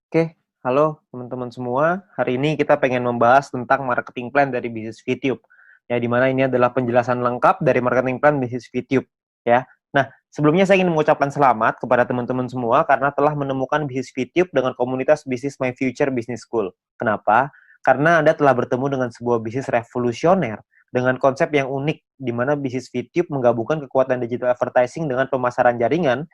Oke, halo teman-teman semua. Hari ini kita pengen membahas tentang marketing plan dari bisnis VTube. Ya, di mana ini adalah penjelasan lengkap dari marketing plan bisnis VTube. Ya. Nah, sebelumnya saya ingin mengucapkan selamat kepada teman-teman semua karena telah menemukan bisnis VTube dengan komunitas bisnis My Future Business School. Kenapa? Karena Anda telah bertemu dengan sebuah bisnis revolusioner dengan konsep yang unik, di mana bisnis VTube menggabungkan kekuatan digital advertising dengan pemasaran jaringan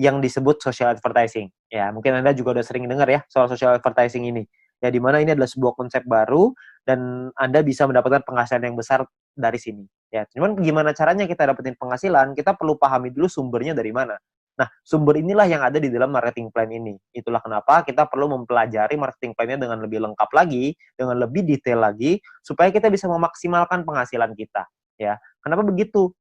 yang disebut social advertising. Ya, mungkin Anda juga udah sering dengar ya soal social advertising ini. Ya, di mana ini adalah sebuah konsep baru dan Anda bisa mendapatkan penghasilan yang besar dari sini. Ya, cuman gimana caranya kita dapetin penghasilan? Kita perlu pahami dulu sumbernya dari mana. Nah, sumber inilah yang ada di dalam marketing plan ini. Itulah kenapa kita perlu mempelajari marketing plan-nya dengan lebih lengkap lagi, dengan lebih detail lagi, supaya kita bisa memaksimalkan penghasilan kita. Ya, kenapa begitu?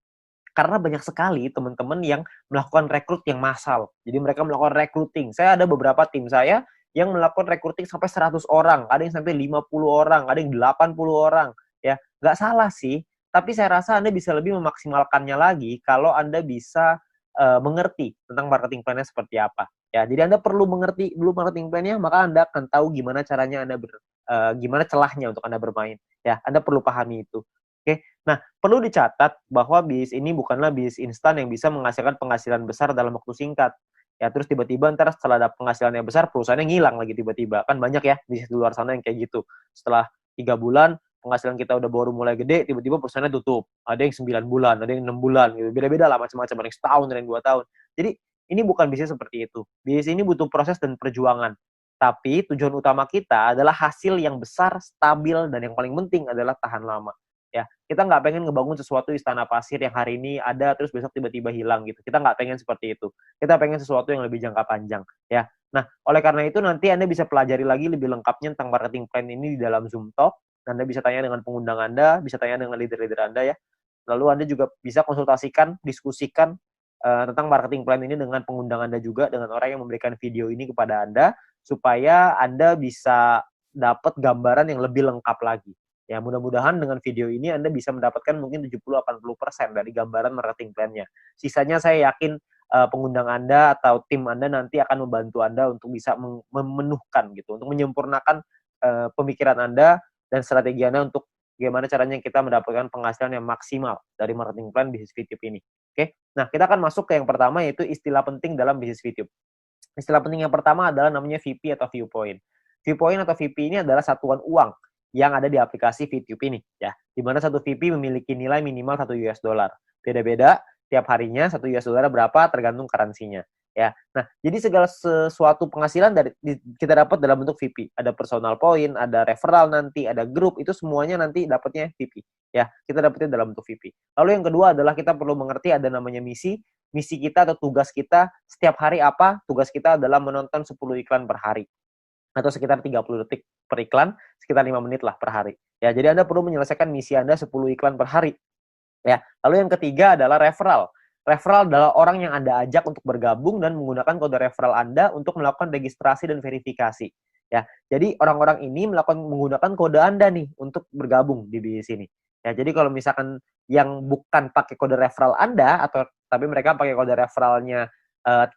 Karena banyak sekali teman-teman yang melakukan rekrut yang massal. Jadi mereka melakukan recruiting. Saya ada beberapa tim saya yang melakukan recruiting sampai 100 orang, ada yang sampai 50 orang, ada yang 80 orang. Ya, nggak salah sih, tapi saya rasa Anda bisa lebih memaksimalkannya lagi kalau Anda bisa mengerti tentang marketing plan-nya seperti apa. Ya, jadi Anda perlu mengerti dulu marketing plan-nya, maka Anda akan tahu gimana caranya gimana celahnya untuk Anda bermain. Ya, Anda perlu pahami itu. Oke. Nah, perlu dicatat bahwa bisnis ini bukanlah bisnis instan yang bisa menghasilkan penghasilan besar dalam waktu singkat. Ya, terus tiba-tiba ntar setelah ada penghasilan yang besar, perusahaannya ngilang lagi tiba-tiba. Kan banyak ya bisnis di luar sana yang kayak gitu. Setelah 3 bulan, penghasilan kita udah baru mulai gede, tiba-tiba perusahaannya tutup. Ada yang 9 bulan, ada yang 6 bulan, gitu. Beda-beda lah macam-macam, ada yang setahun, ada yang 2 tahun. Jadi, ini bukan bisnis seperti itu. Bisnis ini butuh proses dan perjuangan. Tapi tujuan utama kita adalah hasil yang besar, stabil, dan yang paling penting adalah tahan lama. Ya, kita nggak pengen ngebangun sesuatu istana pasir yang hari ini ada terus besok tiba-tiba hilang gitu. Kita nggak pengen seperti itu. Kita pengen sesuatu yang lebih jangka panjang. Ya, nah oleh karena itu nanti Anda bisa pelajari lagi lebih lengkapnya tentang marketing plan ini di dalam Zoom Talk. Anda bisa tanya dengan pengundang Anda, bisa tanya dengan leader-leader Anda ya. Lalu Anda juga bisa konsultasikan, diskusikan tentang marketing plan ini dengan pengundang Anda juga, dengan orang yang memberikan video ini kepada Anda, supaya Anda bisa dapat gambaran yang lebih lengkap lagi. Ya, mudah-mudahan dengan video ini Anda bisa mendapatkan mungkin 70-80% dari gambaran marketing plan-nya. Sisanya saya yakin pengundang Anda atau tim Anda nanti akan membantu Anda untuk bisa memenuhkan gitu, untuk menyempurnakan pemikiran Anda dan strategi Anda untuk bagaimana caranya kita mendapatkan penghasilan yang maksimal dari marketing plan bisnis VTube ini. Oke, nah kita akan masuk ke yang pertama yaitu istilah penting dalam bisnis VTube. Istilah penting yang pertama adalah namanya VP atau viewpoint. Viewpoint atau VP ini adalah satuan uang yang ada di aplikasi VTube ini ya. Di mana satu VP memiliki nilai minimal 1 US dollar. Beda-beda tiap harinya 1 US dollar berapa tergantung currency-nya ya. Nah, jadi segala sesuatu penghasilan kita dapat dalam bentuk VP. Ada personal point, ada referral nanti, ada grup, itu semuanya nanti dapatnya VP ya. Kita dapatnya dalam bentuk VP. Lalu yang kedua adalah kita perlu mengerti ada namanya misi. Misi kita atau tugas kita setiap hari apa? Tugas kita adalah menonton 10 iklan per hari atau sekitar 30 detik per iklan, sekitar 5 menit lah per hari. Ya, jadi Anda perlu menyelesaikan misi Anda 10 iklan per hari. Ya, lalu yang ketiga adalah referral. Referral adalah orang yang Anda ajak untuk bergabung dan menggunakan kode referral Anda untuk melakukan registrasi dan verifikasi. Ya, jadi orang-orang ini menggunakan kode Anda nih untuk bergabung di sini. Ya, jadi kalau misalkan yang bukan pakai kode referral Anda atau tapi mereka pakai kode referralnya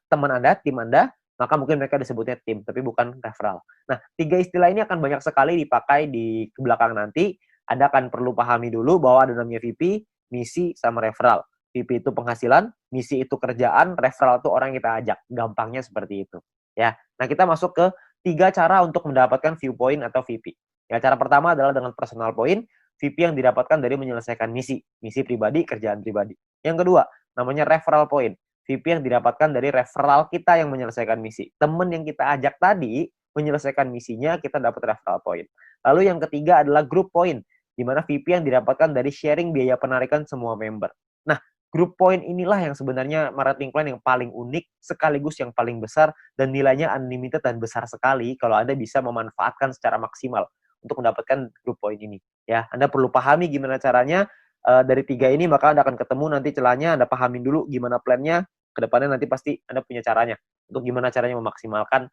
teman Anda, tim Anda, maka mungkin mereka disebutnya tim, tapi bukan referral. Nah, tiga istilah ini akan banyak sekali dipakai di belakang nanti. Anda akan perlu pahami dulu bahwa ada namanya VP, misi, sama referral. VP itu penghasilan, misi itu kerjaan, referral itu orang yang kita ajak. Gampangnya seperti itu. Ya. Nah, kita masuk ke 3 cara untuk mendapatkan viewpoint atau VP. Ya, cara pertama adalah dengan personal point, VP yang didapatkan dari menyelesaikan misi pribadi, kerjaan pribadi. Yang kedua, namanya referral point. VP yang didapatkan dari referral kita yang menyelesaikan misi. Temen yang kita ajak tadi menyelesaikan misinya, kita dapat referral point. Lalu yang ketiga adalah group point, di mana VP yang didapatkan dari sharing biaya penarikan semua member. Nah, group point inilah yang sebenarnya marketing plan yang paling unik, sekaligus yang paling besar, dan nilainya unlimited dan besar sekali kalau Anda bisa memanfaatkan secara maksimal untuk mendapatkan group point ini. Ya, Anda perlu pahami gimana caranya. Dari 3 ini maka Anda akan ketemu nanti celahnya, Anda pahamin dulu gimana plannya, kedepannya nanti pasti Anda punya caranya untuk gimana caranya memaksimalkan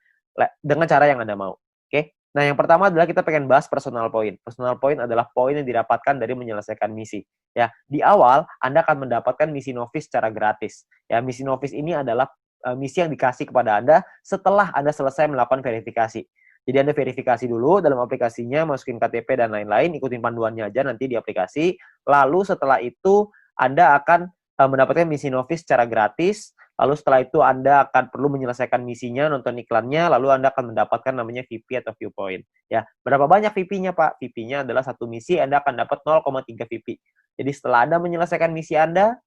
dengan cara yang Anda mau. Oke? Nah, yang pertama adalah kita pengen bahas personal point. Personal point adalah poin yang didapatkan dari menyelesaikan misi. Ya, di awal Anda akan mendapatkan misi novice secara gratis. Ya, misi novice ini adalah misi yang dikasih kepada Anda setelah Anda selesai melakukan verifikasi. Jadi Anda verifikasi dulu dalam aplikasinya, masukin KTP dan lain-lain, ikutin panduannya aja nanti di aplikasi. Lalu setelah itu Anda akan mendapatkan misi Novis secara gratis. Lalu setelah itu Anda akan perlu menyelesaikan misinya, nonton iklannya, lalu Anda akan mendapatkan namanya VP atau viewpoint. Ya, berapa banyak VP-nya, Pak? VP-nya adalah satu misi, Anda akan dapat 0,3 VP. Jadi setelah Anda menyelesaikan misi Anda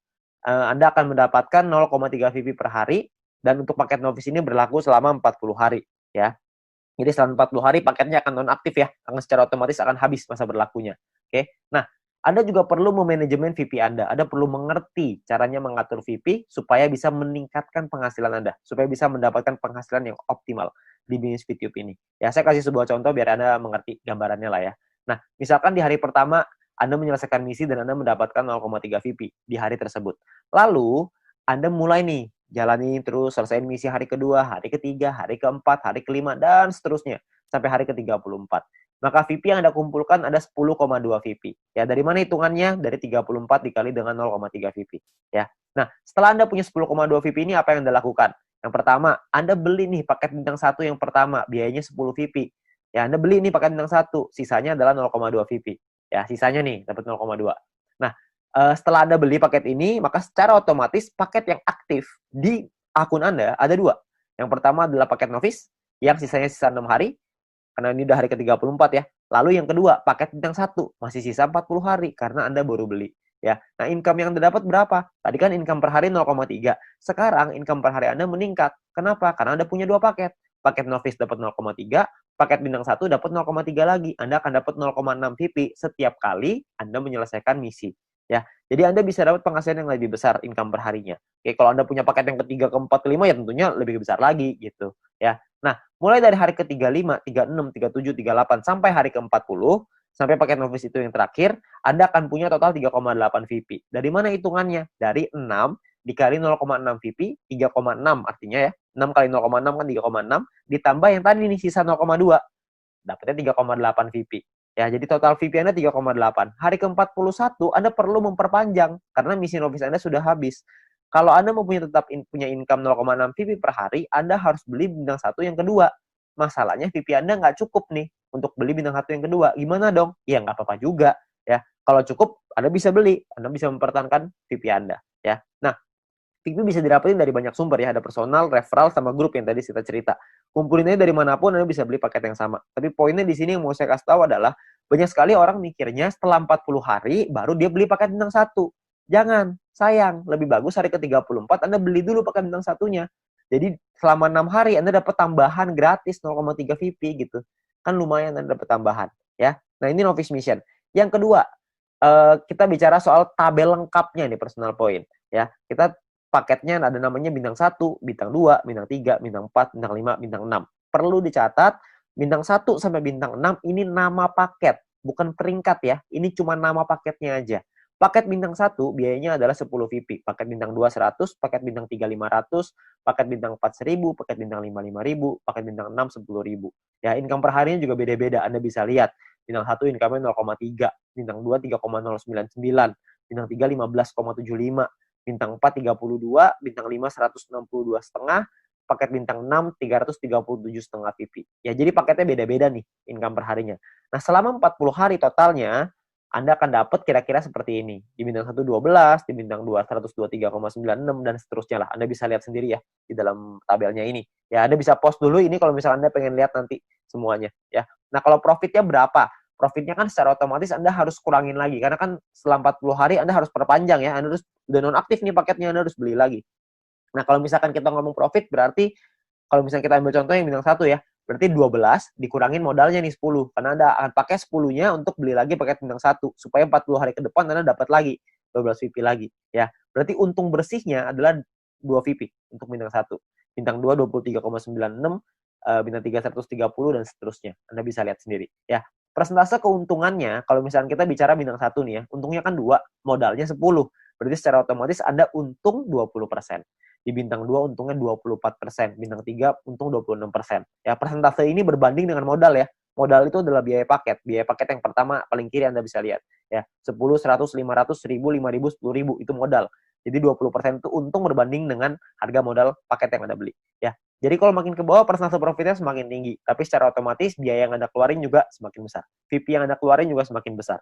akan mendapatkan 0,3 VP per hari, dan untuk paket Novis ini berlaku selama 40 hari. Ya. Jadi selama 40 hari paketnya akan nonaktif ya, karena secara otomatis akan habis masa berlakunya. Oke. Nah, Anda juga perlu memanajemen VP Anda. Anda perlu mengerti caranya mengatur VP supaya bisa meningkatkan penghasilan Anda, supaya bisa mendapatkan penghasilan yang optimal di bisnis VTube ini. Ya, saya kasih sebuah contoh biar Anda mengerti gambarannya lah ya. Nah, misalkan di hari pertama Anda menyelesaikan misi dan Anda mendapatkan 0,3 VP di hari tersebut. Lalu, Anda mulai nih jalani terus, selesaiin misi hari kedua, hari ketiga, hari keempat, hari kelima, dan seterusnya. Sampai hari ke-34. Maka VP yang Anda kumpulkan ada 10,2 VP. Ya, dari mana hitungannya? Dari 34 dikali dengan 0,3 VP. Ya. Nah, setelah Anda punya 10,2 VP ini, apa yang Anda lakukan? Yang pertama, Anda beli nih paket bintang 1 yang pertama, biayanya 10 VP. Ya, Anda beli nih paket bintang 1, sisanya adalah 0,2 VP. Ya, sisanya nih, dapat 0,2. Nah, setelah Anda beli paket ini, maka secara otomatis paket yang aktif di akun Anda ada 2. Yang pertama adalah paket Novis, yang sisanya sisa 6 hari, karena ini udah hari ke-34 ya. Lalu yang kedua, paket bintang 1, masih sisa 40 hari, karena Anda baru beli. Ya. Nah, income yang Anda dapat berapa? Tadi kan income per hari 0,3. Sekarang income per hari Anda meningkat. Kenapa? Karena Anda punya 2 paket. Paket Novis dapat 0,3, paket bintang 1 dapat 0,3 lagi. Anda akan dapat 0,6 VP setiap kali Anda menyelesaikan misi. Ya, jadi Anda bisa dapat penghasilan yang lebih besar income per harinya. Oke, kalau Anda punya paket yang ketiga, keempat, kelima ya tentunya lebih besar lagi gitu. Ya, nah mulai dari hari ke-35, 36, 37, 38 sampai hari ke-40 sampai paket Novis itu yang terakhir, Anda akan punya total 3,8 VP. Dari mana hitungannya? Dari 6 dikali 0,6 VP, 3,6 artinya ya. 6 kali 0,6 kan 3,6 ditambah yang tadi nih sisa 0,2. Dapatnya 3,8 VP. Ya, jadi total VP Anda 3,8. Hari ke-41 Anda perlu memperpanjang karena misi Novis Anda sudah habis. Kalau Anda mau tetap punya income 0,6 VP per hari, Anda harus beli bintang 1 yang kedua. Masalahnya VP Anda nggak cukup nih untuk beli bintang 1 yang kedua. Gimana dong? Ya nggak apa-apa juga. Ya, kalau cukup Anda bisa beli, Anda bisa mempertahankan VP Anda. Ya, nah VP bisa didapetin dari banyak sumber ya, ada personal, referral, sama grup yang tadi kita cerita. Kumpulinnya dari manapun Anda bisa beli paket yang sama. Tapi poinnya di sini yang mau saya kasih tahu adalah banyak sekali orang mikirnya setelah 40 hari baru dia beli paket bintang 1. Jangan, sayang. Lebih bagus hari ke-34 Anda beli dulu paket bintang 1-nya. Jadi selama 6 hari Anda dapat tambahan gratis 0,3 VP gitu. Kan lumayan Anda dapat tambahan ya. Nah, ini Novice Mission. Yang kedua, kita bicara soal tabel lengkapnya nih personal point ya. Kita paketnya ada namanya bintang 1, bintang 2, bintang 3, bintang 4, bintang 5, bintang 6. Perlu dicatat, bintang 1 sampai bintang 6 ini nama paket, bukan peringkat ya. Ini cuma nama paketnya aja. Paket bintang 1 biayanya adalah 10 VP, paket bintang 2 100, paket bintang 3 500, paket bintang 4 1000, paket bintang 5 5000, paket bintang 6 10.000. Ya, income per harinya juga beda-beda. Anda bisa lihat. Bintang 1 income-nya 0,3, bintang 2 3,099, bintang 3 15,75, bintang 4 32, bintang 5 162,5, paket bintang 6 337,5 VP. Ya, jadi paketnya beda-beda nih income per harinya. Nah, selama 40 hari totalnya Anda akan dapat kira-kira seperti ini. Di bintang 1 12, di bintang 2 123,96 dan seterusnya lah. Anda bisa lihat sendiri ya di dalam tabelnya ini. Ya, Anda bisa post dulu ini kalau misalnya Anda pengen lihat nanti semuanya ya. Nah, kalau profitnya berapa? Profitnya kan secara otomatis Anda harus kurangin lagi. Karena kan setelah 40 hari Anda harus perpanjang ya. Anda harus udah nonaktif nih paketnya, Anda harus beli lagi. Nah, kalau misalkan kita ngomong profit, berarti kalau misalnya kita ambil contoh yang bintang 1 ya, berarti 12 dikurangin modalnya nih 10. Karena Anda akan pakai 10-nya untuk beli lagi paket bintang 1. Supaya 40 hari ke depan Anda dapat lagi 12 VP lagi. Ya, berarti untung bersihnya adalah 2 VP untuk bintang 1. Bintang 2 23,96, bintang 3 130 dan seterusnya. Anda bisa lihat sendiri ya. Persentase keuntungannya kalau misalnya kita bicara bintang 1 nih ya, untungnya kan 2, modalnya 10. Berarti secara otomatis Anda untung 20%. Di bintang 2 untungnya 24%, bintang 3 untung 26%. Ya, persentase ini berbanding dengan modal ya. Modal itu adalah biaya paket. Biaya paket yang pertama paling kiri Anda bisa lihat ya. 10, 100, 500, 1000, 5000, 10.000 itu modal. Jadi 20% itu untung berbanding dengan harga modal paket yang Anda beli. Ya. Jadi kalau makin ke bawah persentase profitnya semakin tinggi, tapi secara otomatis biaya yang Anda keluarin juga semakin besar. VP yang Anda keluarin juga semakin besar.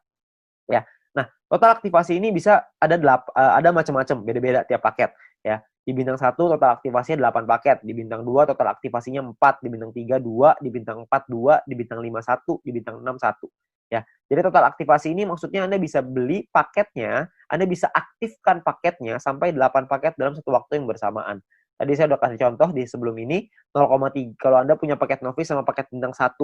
Ya. Nah, total aktivasi ini bisa ada macam-macam, beda-beda tiap paket ya. Di bintang 1 total aktivasinya 8 paket, di bintang 2 total aktivasinya 4, di bintang 3 2, di bintang 4 2, di bintang 5 1, di bintang 6 1. Ya. Jadi total aktivasi ini maksudnya Anda bisa beli paketnya, Anda bisa aktifkan paketnya sampai 8 paket dalam satu waktu yang bersamaan. Tadi saya udah kasih contoh di sebelum ini 0,3. Kalau Anda punya paket novice sama paket bintang 1,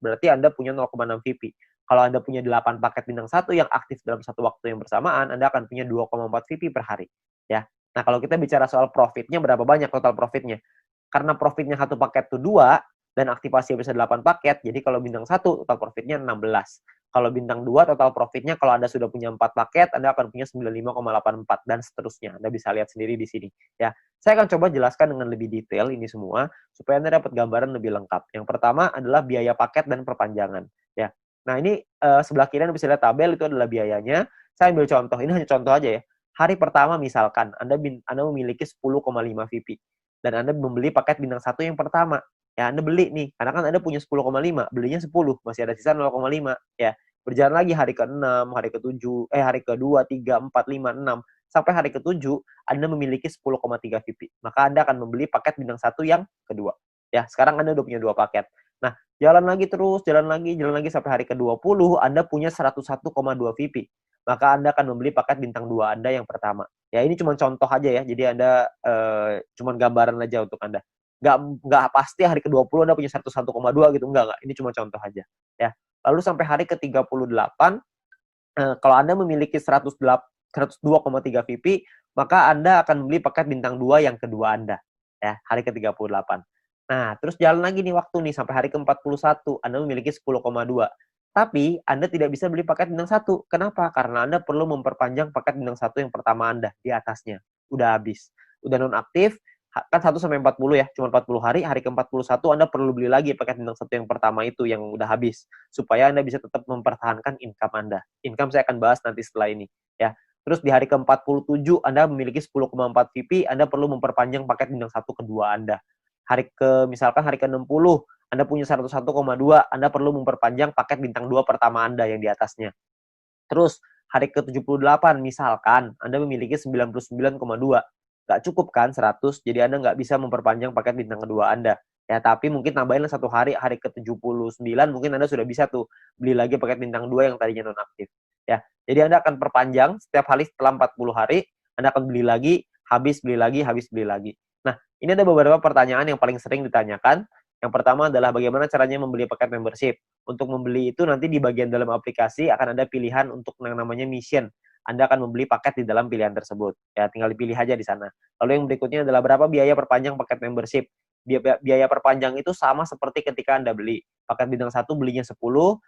berarti Anda punya 0,6 VP. Kalau Anda punya 8 paket bintang 1 yang aktif dalam satu waktu yang bersamaan, Anda akan punya 2,4 VP per hari. Ya. Nah, kalau kita bicara soal profitnya, berapa banyak total profitnya? Karena profitnya satu paket itu 2, dan aktivasi bisa 8 paket, jadi kalau bintang 1 total profitnya 16. Kalau bintang 2 total profitnya, kalau Anda sudah punya 4 paket, Anda akan punya 95,84 dan seterusnya. Anda bisa lihat sendiri di sini. Ya, saya akan coba jelaskan dengan lebih detail ini semua, supaya Anda dapat gambaran lebih lengkap. Yang pertama adalah biaya paket dan perpanjangan. Ya, nah ini sebelah kiri Anda bisa lihat tabel, itu adalah biayanya. Saya ambil contoh, ini hanya contoh aja ya. Hari pertama misalkan, Anda memiliki 10,5 VP. Dan Anda membeli paket bintang 1 yang pertama. Ya, Anda beli nih, karena kan Anda punya 10,5, belinya 10, masih ada sisa 0,5, ya. Berjalan lagi hari ke-6, hari ke-7, hari ke-2, 3, 4, 5, 6, sampai hari ke-7, Anda memiliki 10,3 VP. Maka Anda akan membeli paket bintang 1 yang kedua. Ya, sekarang Anda udah punya 2 paket. Nah, jalan lagi terus, jalan lagi sampai hari ke-20, Anda punya 101,2 VP. Maka Anda akan membeli paket bintang 2 Anda yang pertama. Ya, ini cuma contoh aja ya, jadi Anda cuma gambaran aja untuk Anda. Nggak pasti hari ke-20 Anda punya 101,2 gitu, enggak. Ini cuma contoh aja. Ya. Lalu sampai hari ke-38, kalau Anda memiliki 102,3 VP, maka Anda akan beli paket bintang 2 yang kedua Anda. Ya, hari ke-38. Nah, terus jalan lagi nih waktu nih, sampai hari ke-41, Anda memiliki 10,2. Tapi, Anda tidak bisa beli paket bintang 1. Kenapa? Karena Anda perlu memperpanjang paket bintang 1 yang pertama Anda, di atasnya. Udah habis. Udah nonaktif, kan 1 sampai 40 ya, cuma 40 hari, hari ke-41 Anda perlu beli lagi paket bintang 1 yang pertama itu yang udah habis, supaya Anda bisa tetap mempertahankan income Anda. Income saya akan bahas nanti setelah ini, ya. Terus di hari ke-47 Anda memiliki 10,4 VP, Anda perlu memperpanjang paket bintang 1 kedua Anda. Misalkan hari ke-60, Anda punya 101,2, Anda perlu memperpanjang paket bintang 2 pertama Anda yang di atasnya. Terus hari ke-78 misalkan Anda memiliki 99,2, nggak cukup kan 100, jadi Anda nggak bisa memperpanjang paket bintang kedua Anda. Ya, tapi mungkin tambahin satu hari, hari ke-79 mungkin Anda sudah bisa tuh beli lagi paket bintang 2 yang tadinya nonaktif. Ya, jadi Anda akan perpanjang setiap hari setelah 40 hari, Anda akan beli lagi, habis beli lagi, habis beli lagi. Nah, ini ada beberapa pertanyaan yang paling sering ditanyakan. Yang pertama adalah bagaimana caranya membeli paket membership. Untuk membeli itu nanti di bagian dalam aplikasi akan ada pilihan untuk yang namanya mission. Anda akan membeli paket di dalam pilihan tersebut. Ya, tinggal dipilih aja di sana. Lalu yang berikutnya adalah berapa biaya perpanjang paket membership. Biaya perpanjang itu sama seperti ketika Anda beli. Paket bintang 1 belinya 10,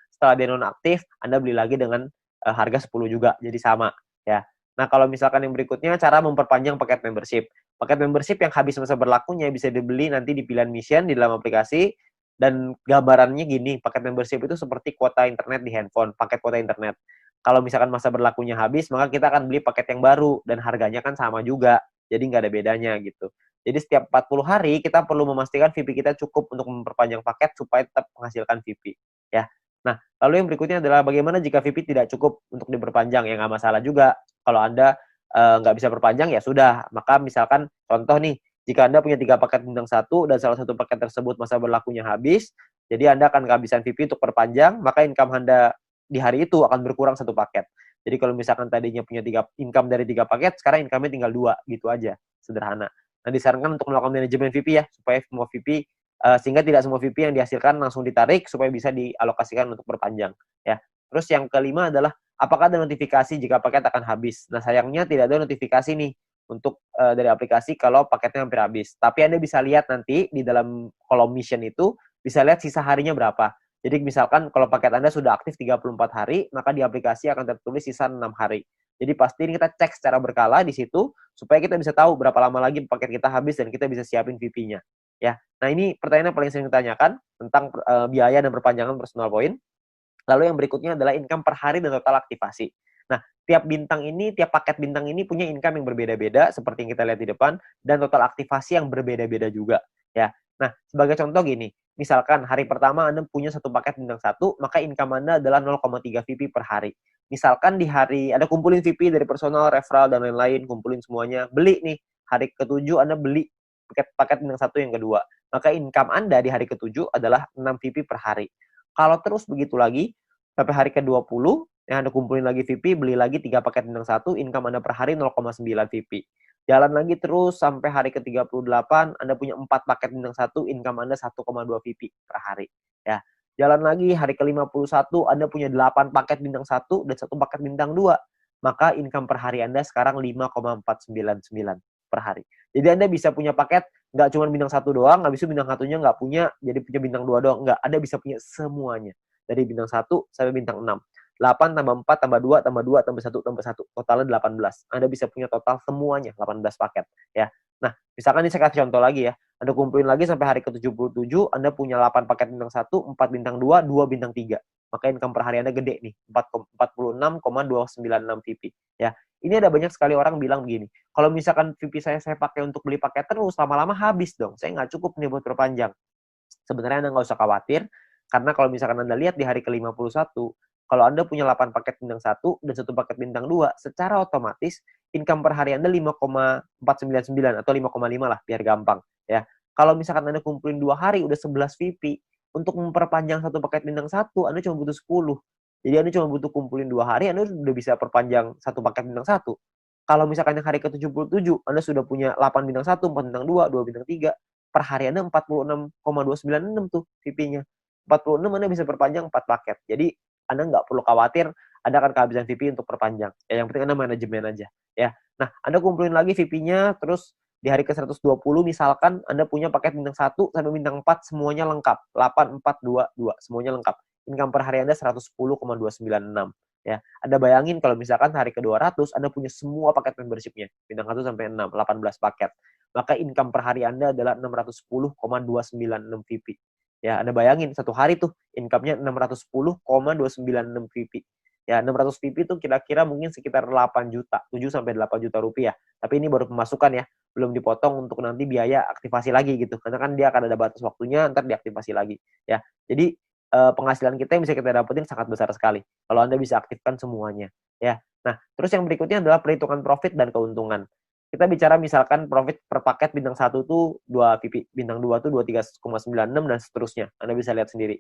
setelah dia nonaktif, Anda beli lagi dengan harga 10 juga, jadi sama. Ya. Nah, kalau misalkan yang berikutnya, cara memperpanjang paket membership. Paket membership yang habis masa berlakunya bisa dibeli nanti di pilihan mission di dalam aplikasi, dan gambarannya gini, paket membership itu seperti kuota internet di handphone, paket kuota internet. Kalau misalkan masa berlakunya habis, maka kita akan beli paket yang baru, dan harganya kan sama juga, jadi nggak ada bedanya gitu. Jadi setiap 40 hari, kita perlu memastikan VP kita cukup untuk memperpanjang paket supaya tetap menghasilkan VP. Ya. Nah, lalu yang berikutnya adalah bagaimana jika VP tidak cukup untuk diperpanjang, ya nggak masalah juga. Kalau Anda nggak bisa perpanjang, ya sudah. Maka misalkan, contoh nih, jika Anda punya 3 paket bintang 1 dan salah satu paket tersebut masa berlakunya habis, jadi Anda akan kehabisan VP untuk perpanjang, maka income Anda di hari itu akan berkurang 1 paket. Jadi kalau misalkan tadinya punya income dari 3 paket, sekarang income-nya tinggal 2, gitu aja. Sederhana. Nah, disarankan untuk melakukan manajemen VP ya, supaya semua VP, sehingga tidak semua VP yang dihasilkan langsung ditarik, supaya bisa dialokasikan untuk perpanjang. Ya. Terus yang kelima adalah, apakah ada notifikasi jika paket akan habis? Nah, sayangnya tidak ada notifikasi nih untuk dari aplikasi kalau paketnya hampir habis. Tapi Anda bisa lihat nanti di dalam kolom mission itu, bisa lihat sisa harinya berapa. Jadi misalkan kalau paket Anda sudah aktif 34 hari, maka di aplikasi akan tertulis sisa 6 hari. Jadi pasti ini kita cek secara berkala di situ, supaya kita bisa tahu berapa lama lagi paket kita habis dan kita bisa siapin VP-nya. Ya. Nah, ini pertanyaan yang paling sering ditanyakan tentang biaya dan perpanjangan personal point. Lalu yang berikutnya adalah income per hari dan total aktivasi. Nah, tiap paket bintang ini punya income yang berbeda-beda seperti yang kita lihat di depan dan total aktivasi yang berbeda-beda juga ya. Nah, sebagai contoh gini, misalkan hari pertama Anda punya satu paket bintang satu, maka income Anda adalah 0,3 VP per hari. Misalkan di hari Anda kumpulin VP dari personal, referral dan lain-lain, kumpulin semuanya, beli nih. Hari ketujuh Anda beli paket bintang satu yang kedua. Maka income Anda di hari ketujuh adalah 6 VP per hari. Kalau terus begitu lagi, sampai hari ke-20, yang Anda kumpulin lagi VP, beli lagi 3 paket bintang satu, income Anda per hari 0,9 VP. Jalan lagi terus sampai hari ke-38, Anda punya 4 paket bintang satu, income Anda 1,2 VP per hari. Ya. Jalan lagi hari ke-51, Anda punya 8 paket bintang satu dan 1 paket bintang 2. Maka income per hari Anda sekarang 5,499 per hari. Jadi Anda bisa punya paket nggak cuma bintang satu doang, nggak bisa bintang satunya nggak punya, jadi punya bintang 2 doang. Nggak, Anda bisa punya semuanya. Dari bintang 1 sampai bintang 6. 8 tambah 4 tambah 2 tambah 2 tambah 1 tambah 1. Totalnya 18. Anda bisa punya total semuanya 18 paket ya. Nah, misalkan ini saya kasih contoh lagi ya. Anda kumpulin lagi sampai hari ke-77, Anda punya 8 paket bintang 1, 4 bintang 2, 2 bintang 3. Maka income per hari Anda gede nih, 46,296 VP ya. Ini ada banyak sekali orang bilang begini, kalau misalkan VP saya pakai untuk beli paket terus, lama-lama habis dong. Saya nggak cukup nih buat perpanjang. Sebenarnya Anda nggak usah khawatir, karena kalau misalkan Anda lihat di hari ke-51, kalau Anda punya 8 paket bintang 1 dan 1 paket bintang 2, secara otomatis income per hari Anda 5,499 atau 5,5 lah, biar gampang ya. Kalau misalkan Anda kumpulin 2 hari udah 11 VP, untuk memperpanjang satu paket bintang 1, Anda cuma butuh 10. Jadi Anda cuma butuh kumpulin 2 hari, Anda udah bisa perpanjang satu paket bintang 1. Kalau misalkan yang hari ke-77, Anda sudah punya 8 bintang 1, 4 bintang 2, 2 bintang 3, per hari Anda 46,296 tuh VP-nya. 46 Anda bisa perpanjang 4 paket. Jadi Anda nggak perlu khawatir Anda akan kehabisan VP untuk perpanjang. Ya, yang penting Anda manajemen aja. Ya. Nah, Anda kumpulin lagi VP-nya, terus di hari ke-120 misalkan Anda punya paket bintang 1 sampai bintang 4 semuanya lengkap. 8, 4, 2, 2 semuanya lengkap. Income per hari Anda 110,296. Ya, Anda bayangin kalau misalkan hari ke-200 Anda punya semua paket membership-nya, bintang 1 sampai 6, 18 paket. Maka income per hari Anda adalah 610,296 VP. Ya, Anda bayangin satu hari tuh income-nya 610,296 VP. Ya, 600 VP itu kira-kira mungkin sekitar 8 juta, 7 sampai 8 juta rupiah. Tapi ini baru pemasukan ya, belum dipotong untuk nanti biaya aktivasi lagi gitu. Karena kan dia akan ada batas waktunya, ntar diaktifasi lagi. Ya, jadi penghasilan kita yang bisa kita dapetin sangat besar sekali kalau Anda bisa aktifkan semuanya ya. Nah, terus yang berikutnya adalah perhitungan profit dan keuntungan. Kita bicara misalkan profit per paket bintang 1 tuh 2 VP, bintang 2 tuh 23,96 dan seterusnya. Anda bisa lihat sendiri.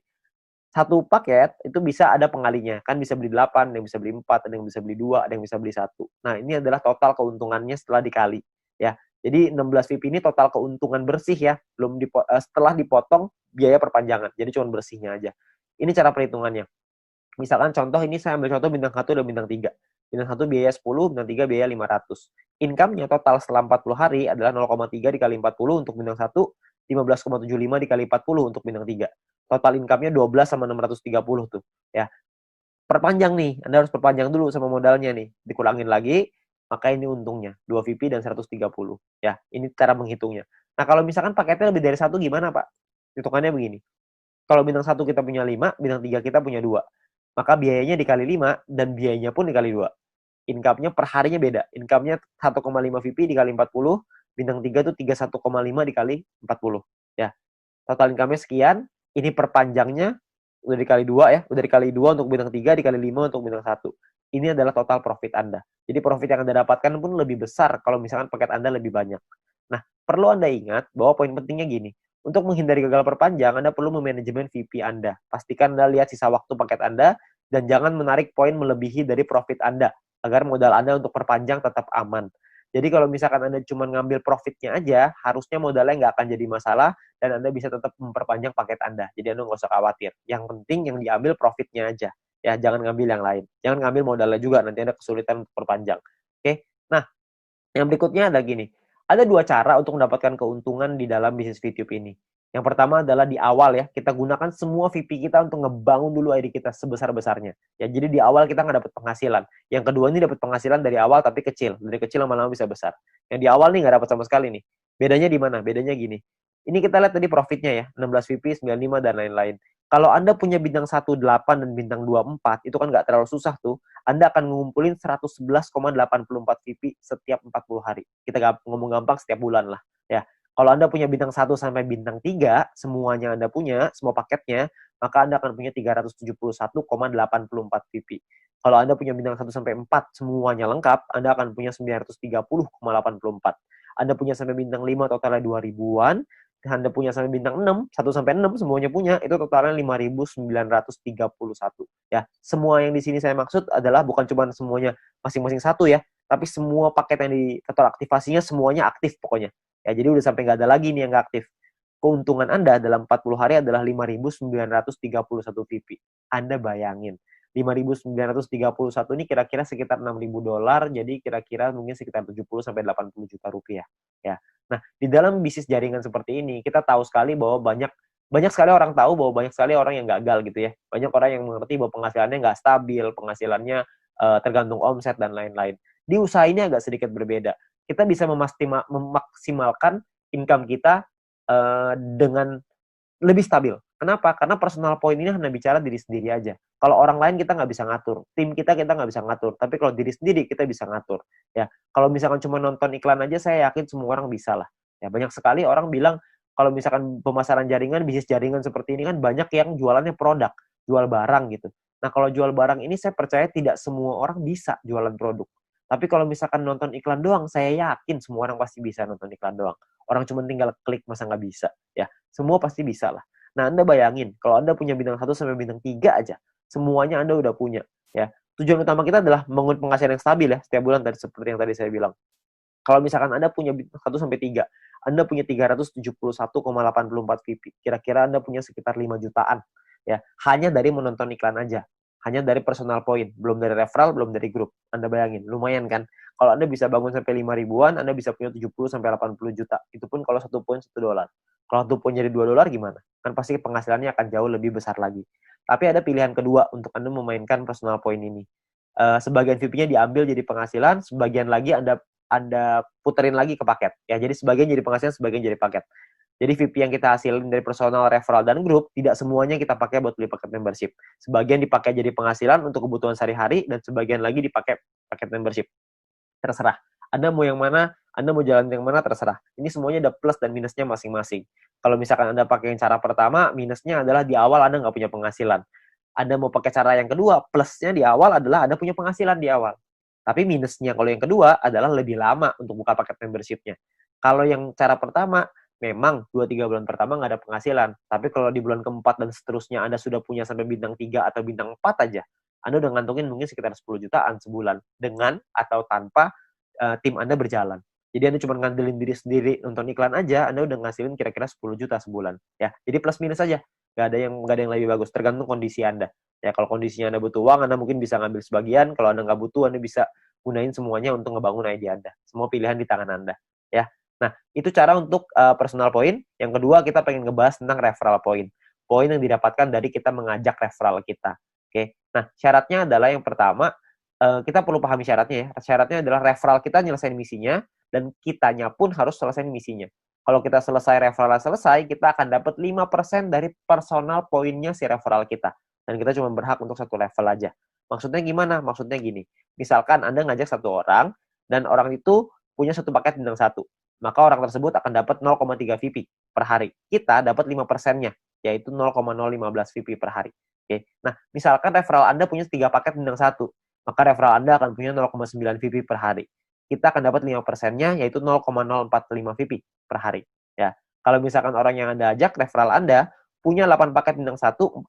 Satu paket itu bisa ada pengalinya, kan bisa beli 8, ada yang bisa beli 4, ada yang bisa beli 2, ada yang bisa beli 1. Nah, ini adalah total keuntungannya setelah dikali ya. Jadi 16 VP ini total keuntungan bersih ya, belum setelah dipotong biaya perpanjangan. Jadi cuma bersihnya aja. Ini cara perhitungannya. Misalkan contoh ini saya ambil contoh bintang 1 dan bintang 3. Bintang 1 biaya 10, bintang 3 biaya 500. Income-nya total setelah 40 hari adalah 0,3 dikali 40 untuk bintang 1, 15,75 dikali 40 untuk bintang 3. Total income-nya 12 sama 630 tuh ya. Perpanjang nih, Anda harus perpanjang dulu sama modalnya nih. Dikurangin lagi, maka ini untungnya 2 VP dan 130 ya. Ini cara menghitungnya. Nah, kalau misalkan paketnya lebih dari 1 gimana, Pak? Hitungannya begini. Kalau bintang 1 kita punya 5, bintang 3 kita punya 2. Maka biayanya dikali 5 dan biayanya pun dikali 2. Income-nya per harinya beda. Income-nya 1,5 VP dikali 40, bintang 3 tuh 31,5 dikali 40 ya. Total income-nya sekian, ini perpanjangnya udah dikali 2 ya, udah dikali 2 untuk bintang 3, dikali 5 untuk bintang 1. Ini adalah total profit Anda. Jadi profit yang Anda dapatkan pun lebih besar kalau misalkan paket Anda lebih banyak. Nah, perlu Anda ingat bahwa poin pentingnya gini. Untuk menghindari gagal perpanjang, Anda perlu memanajemen VP Anda. Pastikan Anda lihat sisa waktu paket Anda dan jangan menarik poin melebihi dari profit Anda agar modal Anda untuk perpanjang tetap aman. Jadi kalau misalkan Anda cuma ngambil profitnya aja, harusnya modalnya nggak akan jadi masalah dan Anda bisa tetap memperpanjang paket Anda. Jadi Anda nggak usah khawatir. Yang penting yang diambil profitnya aja. Ya, jangan ngambil yang lain. Jangan ngambil modalnya juga, nanti Anda kesulitan untuk perpanjang. Oke? Nah, yang berikutnya ada gini. Ada 2 cara untuk mendapatkan keuntungan di dalam bisnis VTube ini. Yang pertama adalah di awal ya, kita gunakan semua VP kita untuk ngebangun dulu ID kita sebesar-besarnya. Ya, jadi di awal kita nggak dapat penghasilan. Yang kedua ini dapat penghasilan dari awal tapi kecil. Dari kecil lama-lama bisa besar. Yang di awal nih nggak dapat sama sekali nih. Bedanya di mana? Bedanya gini. Ini kita lihat tadi profitnya ya, 16 VP, 95 dan lain-lain. Kalau Anda punya bintang 18 dan bintang 24, itu kan nggak terlalu susah tuh. Anda akan ngumpulin 111,84 VP setiap 40 hari. Kita ngomong gampang setiap bulan lah. Ya. Kalau Anda punya bintang 1 sampai bintang 3, semuanya Anda punya, semua paketnya, maka Anda akan punya 371,84 VP. Kalau Anda punya bintang 1 sampai 4, semuanya lengkap, Anda akan punya 930,84. Anda punya sampai bintang 5, totalnya 2000-an. Anda punya sampai bintang 6, 1 sampai 6 semuanya punya, itu totalnya 5.931. Ya, semua yang di sini saya maksud adalah bukan cuma semuanya masing-masing satu ya, tapi semua paket yang di kantor aktivasinya semuanya aktif pokoknya. Ya, jadi udah sampai nggak ada lagi nih yang nggak aktif. Keuntungan Anda dalam 40 hari adalah 5.931 VP. Anda bayangin, 5.931 ini kira-kira sekitar $6.000, jadi kira-kira mungkin sekitar 70 sampai 80 juta rupiah. Ya. Nah, di dalam bisnis jaringan seperti ini, kita tahu sekali bahwa banyak sekali orang tahu bahwa banyak sekali orang yang gagal gitu ya. Banyak orang yang mengerti bahwa penghasilannya nggak stabil, penghasilannya tergantung omset dan lain-lain. Di usaha ini agak sedikit berbeda. Kita bisa memaksimalkan income kita dengan lebih stabil. Kenapa? Karena personal point ini hanya bicara diri sendiri aja. Kalau orang lain kita nggak bisa ngatur, tim kita nggak bisa ngatur. Tapi kalau diri sendiri kita bisa ngatur. Ya, kalau misalkan cuma nonton iklan aja, saya yakin semua orang bisa lah. Ya, banyak sekali orang bilang kalau misalkan pemasaran jaringan, bisnis jaringan seperti ini kan banyak yang jualannya produk, jual barang gitu. Nah, kalau jual barang ini saya percaya tidak semua orang bisa jualan produk. Tapi kalau misalkan nonton iklan doang, saya yakin semua orang pasti bisa nonton iklan doang. Orang cuma tinggal klik, masa nggak bisa? Ya, semua pasti bisa lah. Nah, Anda bayangin, kalau Anda punya bintang 1 sampai bintang 3 aja, semuanya Anda udah punya. Ya, tujuan utama kita adalah membangun penghasilan yang stabil ya, setiap bulan tadi seperti yang tadi saya bilang. Kalau misalkan Anda punya bintang 1 sampai 3, Anda punya 371,84 VP. Kira-kira Anda punya sekitar 5 jutaan. Ya, hanya dari menonton iklan aja. Hanya dari personal point, belum dari referral, belum dari grup. Anda bayangin, lumayan kan? Kalau Anda bisa bangun sampai 5 ribuan, Anda bisa punya 70 sampai 80 juta. Itu pun kalau 1 poin $1. Kalau 1 poin jadi $2 gimana? Kan pasti penghasilannya akan jauh lebih besar lagi. Tapi ada pilihan kedua untuk Anda memainkan personal point ini. Sebagian VP-nya diambil jadi penghasilan, sebagian lagi Anda puterin lagi ke paket. Ya, jadi sebagian jadi penghasilan, sebagian jadi paket. Jadi VP yang kita hasilin dari personal, referral, dan grup, tidak semuanya kita pakai buat beli paket membership. Sebagian dipakai jadi penghasilan untuk kebutuhan sehari-hari, dan sebagian lagi dipakai paket membership. Terserah. Anda mau yang mana, Anda mau jalan yang mana, terserah. Ini semuanya ada plus dan minusnya masing-masing. Kalau misalkan Anda pakai yang cara pertama, minusnya adalah di awal Anda nggak punya penghasilan. Anda mau pakai cara yang kedua, plusnya di awal adalah Anda punya penghasilan di awal. Tapi minusnya kalau yang kedua adalah lebih lama untuk buka paket membership-nya. Kalau yang cara pertama, memang 2-3 bulan pertama nggak ada penghasilan. Tapi kalau di bulan keempat dan seterusnya Anda sudah punya sampai bintang 3 atau bintang 4 aja, Anda udah ngantongin mungkin sekitar 10 jutaan sebulan. Dengan atau tanpa tim Anda berjalan. Jadi Anda cuma ngandelin diri sendiri nonton iklan aja, Anda udah ngasilin kira-kira 10 juta sebulan. Ya, jadi plus minus aja. Nggak ada yang lebih bagus, tergantung kondisi Anda. Ya, kalau kondisinya Anda butuh uang, Anda mungkin bisa ngambil sebagian. Kalau Anda nggak butuh, Anda bisa gunain semuanya untuk ngebangun ide Anda. Semua pilihan di tangan Anda. Ya, nah itu cara untuk personal point. Yang kedua, kita pengen ngebahas tentang referral point. Poin yang didapatkan dari kita mengajak referral kita. Oke, nah syaratnya adalah yang pertama, kita perlu pahami syaratnya ya. Syaratnya adalah referral kita nyelesain misinya, dan kitanya pun harus selesai misinya. Kalau kita selesai referral selesai, kita akan dapat 5% dari personal poinnya si referral kita. Dan kita cuma berhak untuk satu level aja. Maksudnya gimana? Maksudnya gini. Misalkan Anda ngajak satu orang, dan orang itu punya satu paket bintang 1. Maka orang tersebut akan dapat 0,3 VP per hari. Kita dapat 5%-nya, yaitu 0,015 VP per hari. Oke. Nah, misalkan referral Anda punya 3 paket bintang 1, maka referral Anda akan punya 0,9 VP per hari. Kita akan dapat 5%-nya, yaitu 0,045 VP per hari. Ya. Kalau misalkan orang yang Anda ajak, referral Anda, punya 8 paket bintang 1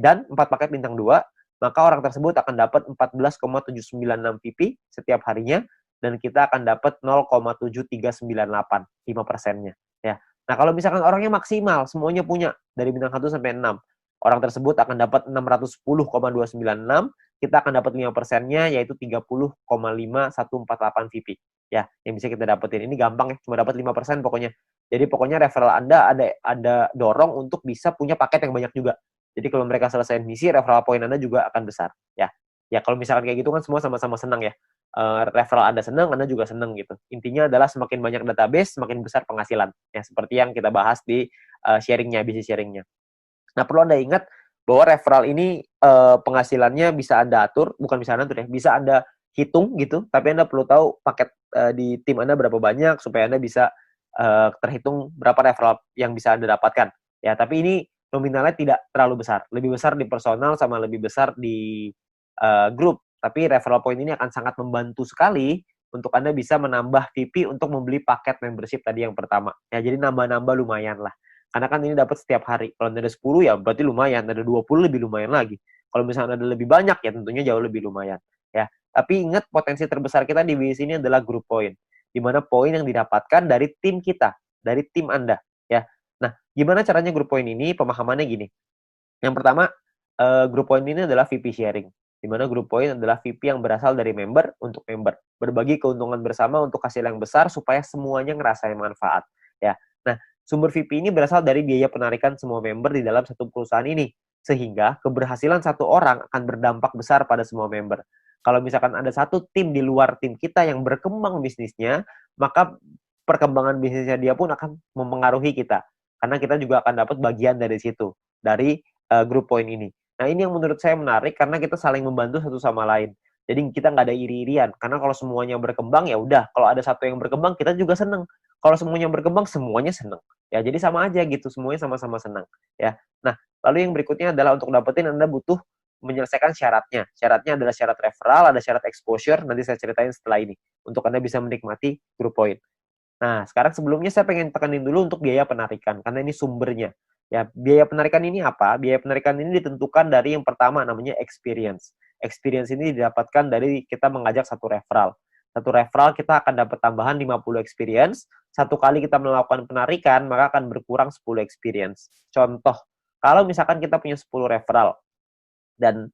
dan 4 paket bintang 2, maka orang tersebut akan dapat 14,796 VP setiap harinya, dan kita akan dapat 0,7398, 5%-nya. Ya. Nah, kalau misalkan orangnya maksimal, semuanya punya, dari bintang 1 sampai 6, orang tersebut akan dapat 610,296, kita akan dapat 5%-nya, yaitu 30,5148 VP. Ya, yang bisa kita dapetin. Ini gampang ya, cuma dapat 5% pokoknya. Jadi pokoknya referral Anda ada dorong untuk bisa punya paket yang banyak juga. Jadi kalau mereka selesai misi, referral point Anda juga akan besar. Ya, ya kalau misalkan kayak gitu kan semua sama-sama senang ya. Referral Anda senang, Anda juga senang gitu. Intinya adalah semakin banyak database, semakin besar penghasilan. Ya, seperti yang kita bahas di sharingnya, bisnis sharingnya. Nah, perlu Anda ingat bahwa referral ini penghasilannya bisa Anda atur, bukan bisa Anda atur ya, bisa Anda hitung gitu, tapi Anda perlu tahu paket di tim Anda berapa banyak supaya Anda bisa terhitung berapa referral yang bisa Anda dapatkan. Ya, tapi ini nominalnya tidak terlalu besar. Lebih besar di personal sama lebih besar di grup. Tapi referral point ini akan sangat membantu sekali untuk Anda bisa menambah VP untuk membeli paket membership tadi yang pertama. Ya, jadi nambah-nambah lumayan lah. Karena kan ini dapat setiap hari. Kalau ada 10 ya berarti lumayan, ada 20 lebih lumayan lagi. Kalau misalnya ada lebih banyak ya tentunya jauh lebih lumayan. Ya, tapi ingat potensi terbesar kita di bisnis ini adalah group point. Di mana poin yang didapatkan dari tim kita, dari tim Anda, ya. Nah, gimana caranya group point ini? Pemahamannya gini. Yang pertama, group point ini adalah VP sharing. Di mana group point adalah VP yang berasal dari member untuk member. Berbagi keuntungan bersama untuk hasil yang besar supaya semuanya ngerasain manfaat. Ya. Nah, sumber VP ini berasal dari biaya penarikan semua member di dalam satu perusahaan ini. Sehingga keberhasilan satu orang akan berdampak besar pada semua member. Kalau misalkan ada satu tim di luar tim kita yang berkembang bisnisnya, maka perkembangan bisnisnya dia pun akan mempengaruhi kita. Karena kita juga akan dapat bagian dari situ. Dari group point ini. Nah, ini yang menurut saya menarik karena kita saling membantu satu sama lain. Jadi kita nggak ada iri-irian. Karena kalau semuanya berkembang, ya udah. Kalau ada satu yang berkembang, kita juga seneng. Kalau semuanya berkembang, semuanya seneng. Ya, jadi sama aja gitu. Semuanya sama-sama senang. Ya. Nah, lalu yang berikutnya adalah untuk dapetin Anda butuh menyelesaikan syaratnya. Syaratnya adalah syarat referral, ada syarat exposure. Nanti saya ceritain setelah ini. Untuk Anda bisa menikmati group point. Nah, sekarang sebelumnya saya pengen tekanin dulu untuk biaya penarikan, karena ini sumbernya. Ya, biaya penarikan ini apa? Biaya penarikan ini ditentukan dari yang pertama namanya experience. Experience ini didapatkan dari kita mengajak satu referral. Satu referral kita akan dapat tambahan 50 experience. Satu kali kita melakukan penarikan, maka akan berkurang 10 experience. Contoh, kalau misalkan kita punya 10 referral, dan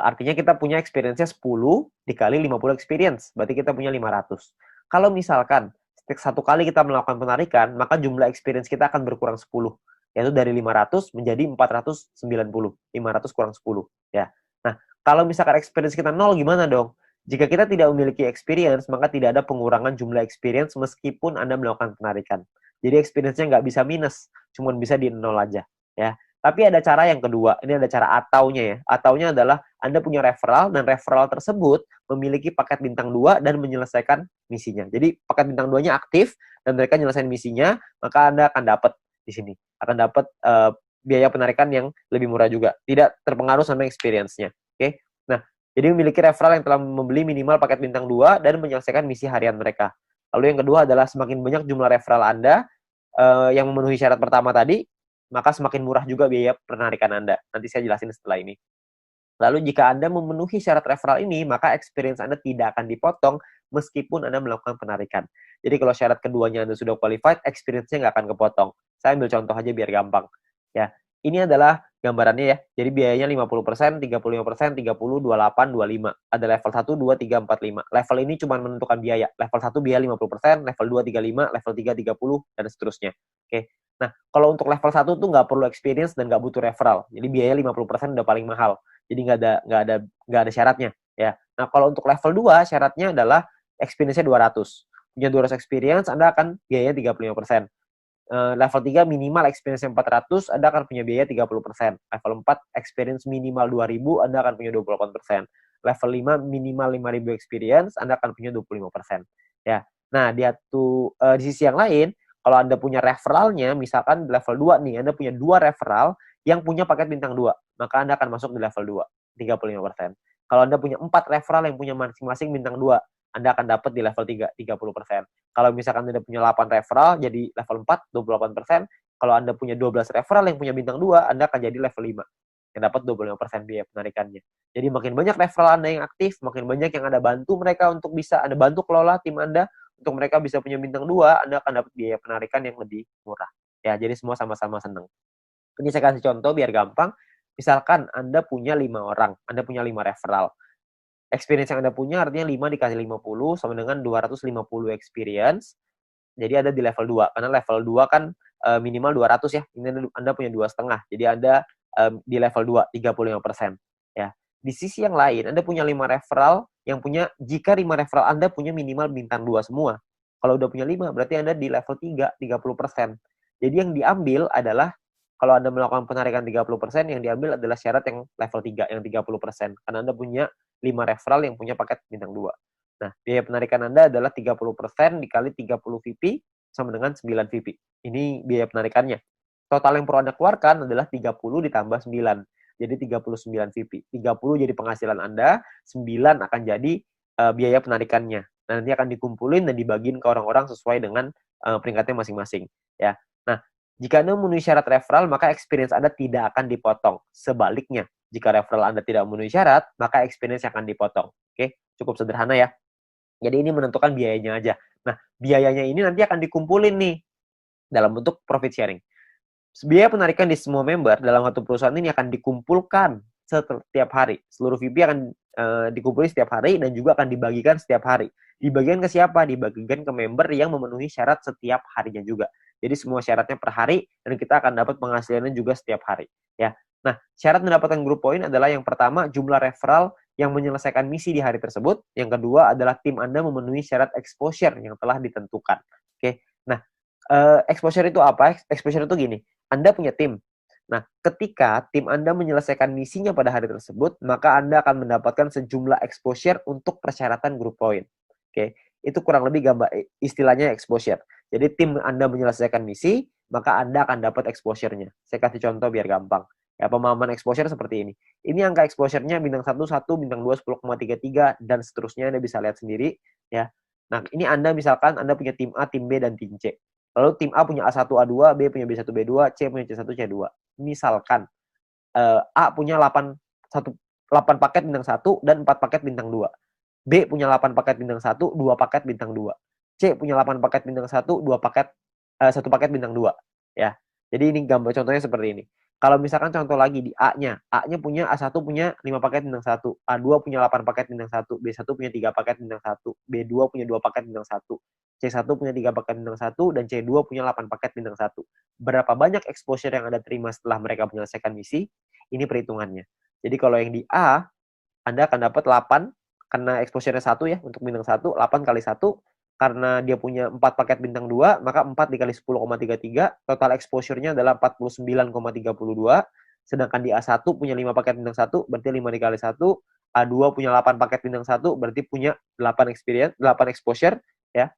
artinya kita punya experience-nya 10 dikali 50 experience, berarti kita punya 500. Kalau misalkan satu kali kita melakukan penarikan, maka jumlah experience kita akan berkurang 10. Yaitu dari 500 menjadi 490. 500 kurang 10. Ya. Nah, kalau misalkan experience kita 0, gimana dong? Jika kita tidak memiliki experience, maka tidak ada pengurangan jumlah experience meskipun Anda melakukan penarikan. Jadi experience-nya nggak bisa minus, cuma bisa di 0 aja. Ya. Tapi ada cara yang kedua, ini ada cara ataunya ya. Ataunya adalah Anda punya referral, dan referral tersebut memiliki paket bintang 2 dan menyelesaikan misinya. Jadi paket bintang 2-nya aktif, dan mereka menyelesaikan misinya, maka Anda akan dapat di sini. Akan dapat biaya penarikan yang lebih murah juga. Tidak terpengaruh sama experience-nya. Oke? Nah, jadi memiliki referral yang telah membeli minimal paket bintang 2 dan menyelesaikan misi harian mereka. Lalu yang kedua adalah semakin banyak jumlah referral Anda yang memenuhi syarat pertama tadi, maka semakin murah juga biaya penarikan Anda. Nanti saya jelasin setelah ini. Lalu jika Anda memenuhi syarat referral ini, maka experience Anda tidak akan dipotong meskipun Anda melakukan penarikan. Jadi kalau syarat keduanya Anda sudah qualified, experience-nya nggak akan kepotong. Saya ambil contoh aja biar gampang. Ya, ini adalah gambarannya ya. Jadi biayanya 50%, 35%, 30, 28, 25. Ada level 1, 2, 3, 4, 5. Level ini cuma menentukan biaya. Level 1 biaya 50%, level 2 35, level 3 30, dan seterusnya. Oke. Nah, kalau untuk level 1 tuh nggak perlu experience dan nggak butuh referral. Jadi biaya 50% udah paling mahal. Jadi nggak ada syaratnya. Ya. Nah, kalau untuk level 2 syaratnya adalah experience-nya 200. Punya 200 experience, Anda akan biayanya 35%. Level 3 minimal experience 400, Anda akan punya biaya 30%. Level 4 experience minimal 2000, Anda akan punya 28%. Level 5 minimal 5000 experience, Anda akan punya 25%. Ya. Nah, di sisi yang lain, kalau Anda punya referralnya, misalkan di level 2 nih, Anda punya 2 referral yang punya paket bintang 2, maka Anda akan masuk di level 2, 35%. Kalau Anda punya 4 referral yang punya masing-masing bintang 2, Anda akan dapat di level 3, 30%. Kalau misalkan Anda punya 8 referral, jadi level 4, 28%. Kalau Anda punya 12 referral yang punya bintang 2, Anda akan jadi level 5, yang dapat 25% biaya penarikannya. Jadi makin banyak referral Anda yang aktif, makin banyak yang Anda bantu mereka untuk bisa, Anda bantu kelola tim Anda, untuk mereka bisa punya bintang 2, Anda akan dapat biaya penarikan yang lebih murah. Ya, jadi semua sama-sama senang. Ini saya kasih contoh biar gampang. Misalkan Anda punya 5 orang, Anda punya 5 referral. Experience yang Anda punya artinya 5 dikali 50 sama dengan 250 experience. Jadi ada di level 2. Karena level 2 kan minimal 200 ya. Ini Anda punya 2,5. Jadi Anda di level 2, 35%. Ya. Di sisi yang lain, Anda punya 5 referral yang punya, jika 5 referral Anda punya minimal bintang 2 semua. Kalau udah punya 5, berarti Anda di level 3, 30%. Jadi yang diambil adalah kalau Anda melakukan penarikan 30%, yang diambil adalah syarat yang level 3, yang 30%. Karena Anda punya 5 referral yang punya paket bintang 2. Nah, biaya penarikan Anda adalah 30% dikali 30 VP sama dengan 9 VP. Ini biaya penarikannya. Total yang perlu Anda keluarkan adalah 30 ditambah 9. Jadi 39 VP. 30 jadi penghasilan Anda, 9 akan jadi biaya penarikannya. Nah, nanti akan dikumpulin dan dibagiin ke orang-orang sesuai dengan peringkatnya masing-masing. Ya. Nah, jika Anda memenuhi syarat referral, maka experience Anda tidak akan dipotong. Sebaliknya, jika referral Anda tidak memenuhi syarat, maka experience akan dipotong. Oke, cukup sederhana ya. Jadi ini menentukan biayanya aja. Nah, biayanya ini nanti akan dikumpulin nih dalam bentuk profit sharing. Biaya penarikan di semua member dalam satu perusahaan ini akan dikumpulkan setiap hari. Seluruh VP akan dikumpulkan setiap hari dan juga akan dibagikan setiap hari. Dibagikan ke siapa? Dibagikan ke member yang memenuhi syarat setiap harinya juga. Jadi semua syaratnya per hari dan kita akan dapat penghasilannya juga setiap hari. Ya. Nah, syarat mendapatkan group point adalah yang pertama jumlah referral yang menyelesaikan misi di hari tersebut. Yang kedua adalah tim Anda memenuhi syarat exposure yang telah ditentukan. Oke. Nah, exposure itu apa? Exposure itu gini. Anda punya tim. Nah, ketika tim Anda menyelesaikan misinya pada hari tersebut, maka Anda akan mendapatkan sejumlah exposure untuk persyaratan group point. Oke, itu kurang lebih gambar istilahnya exposure. Jadi tim Anda menyelesaikan misi, maka Anda akan dapat exposure-nya. Saya kasih contoh biar gampang. Ya, pemahaman exposure seperti ini. Ini angka exposure-nya bintang 1, 1, bintang 2, 10,33, dan seterusnya Anda bisa lihat sendiri. Ya. Nah, ini Anda misalkan Anda punya tim A, tim B, dan tim C. Lalu tim A punya A1, A2, B punya B1, B2, C punya C1, C2. Misalkan A punya 8 paket bintang 1 dan 4 paket bintang 2. B punya 8 paket bintang 1, 2 paket bintang 2. C punya 8 paket bintang 1, 2 paket 1 paket bintang 2, ya. Jadi ini gambar contohnya seperti ini. Kalau misalkan contoh lagi di A-nya punya A1 punya 5 paket bintang 1, A2 punya 8 paket bintang 1, B1 punya 3 paket bintang 1, B2 punya 2 paket bintang 1, C1 punya 3 paket bintang 1, dan C2 punya 8 paket bintang 1. Berapa banyak exposure yang Anda terima setelah mereka menyelesaikan misi? Ini perhitungannya. Jadi kalau yang di A, Anda akan dapat 8, karena exposure-nya 1 ya, untuk bintang 1, 8 kali 1, karena dia punya 4 paket bintang 2, maka 4 dikali 10,33, total exposure-nya adalah 49,32, sedangkan di A1 punya 5 paket bintang 1, berarti 5 dikali 1, A2 punya 8 paket bintang 1, berarti punya 8 exposure, ya.